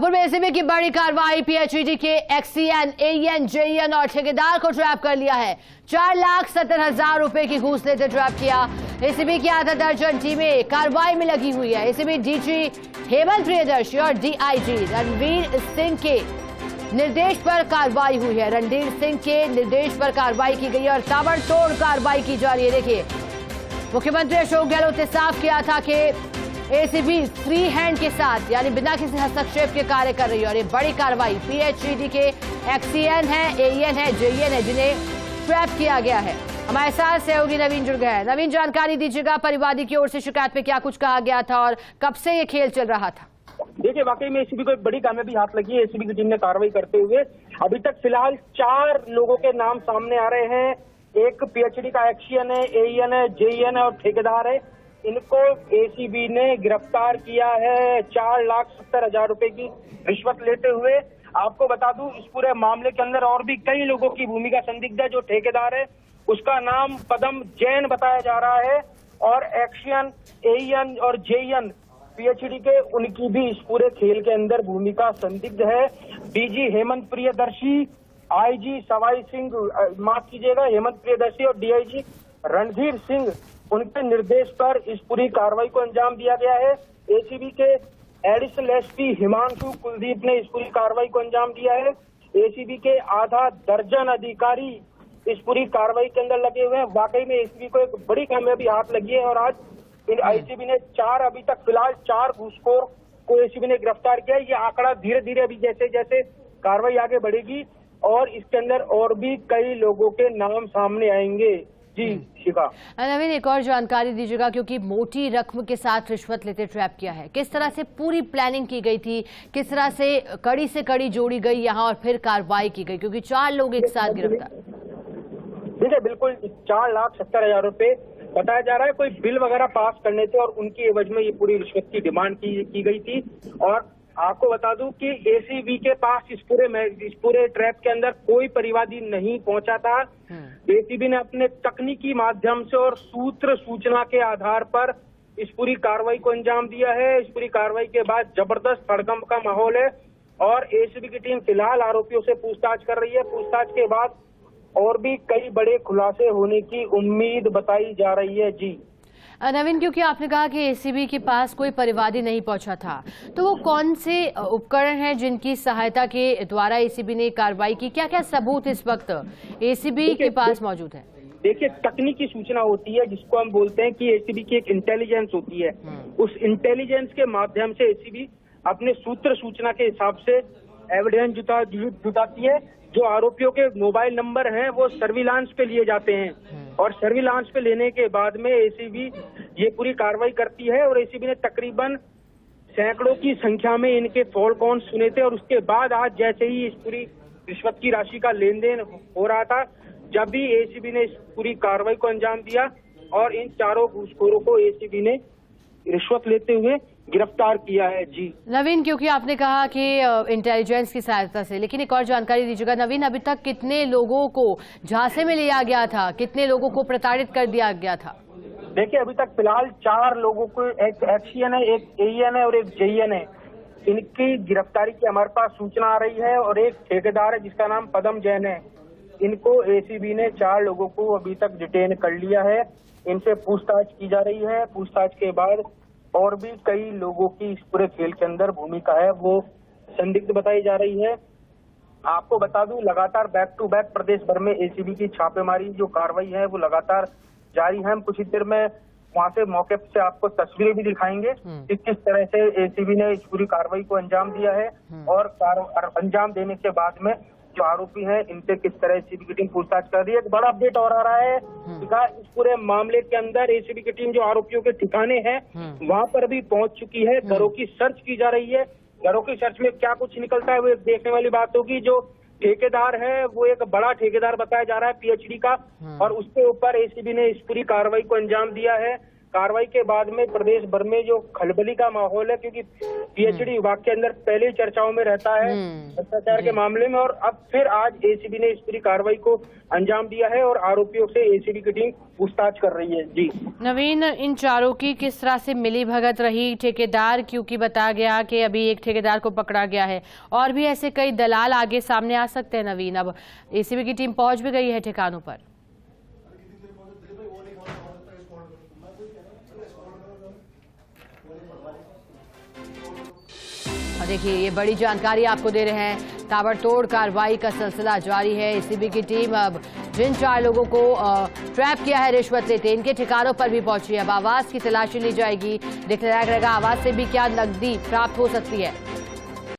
जौनपुर में एसीबी की बड़ी कार्रवाई, पीएचईडी के एक्सीएन, एईएन, जेईएन और ठेकेदार को ट्रैप कर लिया है। 4,70,000 रुपए की घूस लेते ट्रैप किया। एसीबी की आधा दर्जन टीमें कार्रवाई में लगी हुई है। एसीबी डीजी हेमंत प्रियदर्शी और डीआईजी रणवीर सिंह के निर्देश पर कार्रवाई हुई है। रणधीर सिंह के निर्देश पर कार्रवाई की गई है और ताबड़तोड़ कार्रवाई की जा रही है। देखिए, मुख्यमंत्री अशोक गहलोत ने साफ किया था कि एसीबी फ्री हैंड के साथ, यानी बिना किसी हस्तक्षेप के कार्य कर रही है। और ये बड़ी कार्रवाई पीएचईडी के एक्सीएन है, एईएन है, जेईएन है, जिन्हें ट्रैप किया गया है। हमारे साथ सहयोगी नवीन जुड़ गए हैं। नवीन, जानकारी दीजिएगा, परिवादी की ओर से शिकायत पे क्या कुछ कहा गया था और कब से ये खेल चल रहा था? देखिए, वाकई में एसीबी को एक बड़ी कामयाबी हाथ लगी है। एसीबी की टीम ने कार्रवाई करते हुए अभी तक फिलहाल 4 लोगों के नाम सामने आ रहे हैं। एक पीएचईडी का एक्सीएन है, एईएन है, जेईएन है और ठेकेदार है। इनको एसीबी ने गिरफ्तार किया है 4,70,000 रुपए की रिश्वत लेते हुए। आपको बता दूं, इस पूरे मामले के अंदर और भी कई लोगों की भूमिका संदिग्ध है। जो ठेकेदार है उसका नाम पदम जैन बताया जा रहा है और एक्सीएन, एईएन और जेईएन पीएचईडी के, उनकी भी इस पूरे खेल के अंदर भूमिका संदिग्ध है। डीजी हेमंत प्रियदर्शी, आईजी सवाई सिंह, माफ कीजिएगा, हेमंत प्रियदर्शी और डीआईजी रणधीर सिंह, उनके निर्देश पर इस पूरी कार्रवाई को अंजाम दिया गया है। एसीबी के एडिशनल एसपी हिमांशु कुलदीप ने इस पूरी कार्रवाई को अंजाम दिया है। एसीबी के आधा दर्जन अधिकारी इस पूरी कार्रवाई के अंदर लगे हुए हैं। वाकई में एसीबी को एक बड़ी कामयाबी हाथ लगी है और आज एसीबी ने अभी तक फिलहाल 4 घूसखोर को एसीबी ने गिरफ्तार किया है। ये आंकड़ा धीरे धीरे अभी जैसे जैसे कार्रवाई आगे बढ़ेगी और इसके अंदर और भी कई लोगों के नाम सामने आएंगे। जी शिखा। नवीन, एक और जानकारी दीजिएगा, क्योंकि मोटी रकम के साथ रिश्वत लेते ट्रैप किया है। किस तरह से पूरी प्लानिंग की गई थी, किस तरह से कड़ी जोड़ी गई यहाँ और फिर कार्रवाई की गई, क्योंकि 4 लोग एक साथ गिरफ्तार? देखिए, बिल्कुल 4,70,000 रुपए बताया जा रहा है। कोई बिल वगैरह पास करने थे और उनकी एवज में ये पूरी रिश्वत की डिमांड की गई थी। और आपको बता दूं कि एसीबी के पास इस पूरे ट्रैप के अंदर कोई परिवादी नहीं पहुंचा था। एसीबी ने अपने तकनीकी माध्यम से और सूचना के आधार पर इस पूरी कार्रवाई को अंजाम दिया है। इस पूरी कार्रवाई के बाद जबरदस्त हड़कंप का माहौल है और एसीबी की टीम फिलहाल आरोपियों से पूछताछ कर रही है। पूछताछ के बाद और भी कई बड़े खुलासे होने की उम्मीद बताई जा रही है। जी नवीन, क्योंकि आपने कहा कि एसीबी के पास कोई परिवादी नहीं पहुंचा था, तो वो कौन से उपकरण हैं जिनकी सहायता के द्वारा एसीबी ने कार्रवाई की? क्या क्या सबूत इस वक्त एसीबी के पास मौजूद है? देखिए, तकनीकी सूचना होती है जिसको हम बोलते हैं कि एसीबी की एक इंटेलिजेंस होती है। उस इंटेलिजेंस के माध्यम से एसीबी अपने सूचना के हिसाब से एविडेंस जुटाती है। जो आरोपियों के मोबाइल नंबर हैं वो सर्विलांस पे लिए जाते हैं और सर्विलांस पे लेने के बाद में एसीबी ये पूरी कार्रवाई करती है। और एसीबी ने तकरीबन सैकड़ों की संख्या में इनके फोन कॉल सुने थे और उसके बाद आज जैसे ही इस पूरी रिश्वत की राशि का लेन देन हो रहा था, जब भी एसीबी ने इस पूरी कार्रवाई को अंजाम दिया और इन 4 घूसखोरों को एसीबी ने रिश्वत लेते हुए गिरफ्तार किया है। जी नवीन, क्योंकि आपने कहा कि इंटेलिजेंस की सहायता से, लेकिन एक और जानकारी दीजिएगा नवीन, अभी तक कितने लोगों को झांसे में लिया गया था, कितने लोगों को प्रताड़ित कर दिया गया था? देखिए, अभी तक फिलहाल 4 लोगों को, एक एक्सीएन है, एक एईएन है और एक जेईएन है, इनकी गिरफ्तारी की हमारे पास सूचना आ रही है। और एक ठेकेदार है जिसका नाम पदम जैन है। इनको एसीबी ने 4 लोगों को अभी तक डिटेन कर लिया है। इनसे पूछताछ की जा रही है। पूछताछ के बाद और भी कई लोगों की इस पूरे खेल के अंदर भूमिका है वो संदिग्ध बताई जा रही है। आपको बता दूं, लगातार बैक टू बैक प्रदेश भर में एसीबी की छापेमारी जो कार्रवाई है वो लगातार जारी है। हम कुछ ही देर में वहां से मौके से आपको तस्वीरें भी दिखाएंगे कि किस तरह से एसीबी ने इस पूरी कार्रवाई को अंजाम दिया है और अंजाम देने के बाद में जो आरोपी हैं इनसे किस तरह एसीबी की टीम पूछताछ कर रही है। एक बड़ा अपडेट और आ रहा है, इस पूरे मामले के अंदर एसीबी की टीम जो आरोपियों के ठिकाने हैं वहां पर भी पहुंच चुकी है। घरों की सर्च की जा रही है। घरों की सर्च में क्या कुछ निकलता है वो देखने वाली बात होगी। जो ठेकेदार है वो एक बड़ा ठेकेदार बताया जा रहा है पीएचईडी का और उसके ऊपर एसीबी ने इस पूरी कार्रवाई को अंजाम दिया है। कार्रवाई के बाद में प्रदेश भर में जो खलबली का माहौल है, क्योंकि पीएचडी विभाग के अंदर पहले ही चर्चाओं में रहता है भ्रष्टाचार के मामले में, और अब फिर आज एसीबी ने इस पूरी कार्रवाई को अंजाम दिया है और आरोपियों से एसीबी की टीम पूछताछ कर रही है। जी नवीन, इन चारों की किस तरह से मिली भगत रही? ठेकेदार, क्योंकि बताया गया कि अभी एक ठेकेदार को पकड़ा गया है, और भी ऐसे कई दलाल आगे सामने आ सकते हैं। नवीन, अब एसीबी की टीम पहुंच भी गई है ठिकानों पर। और देखिए, ये बड़ी जानकारी आपको दे रहे हैं। ताबड़तोड़ कार्रवाई का सिलसिला जारी है। एसीबी की टीम अब जिन 4 लोगों को ट्रैप किया है रिश्वत लेते, इनके ठिकानों पर भी पहुंची है। अब आवास की तलाशी ली जाएगी। देखना रहेगा आवास से भी क्या नकदी प्राप्त हो सकती है।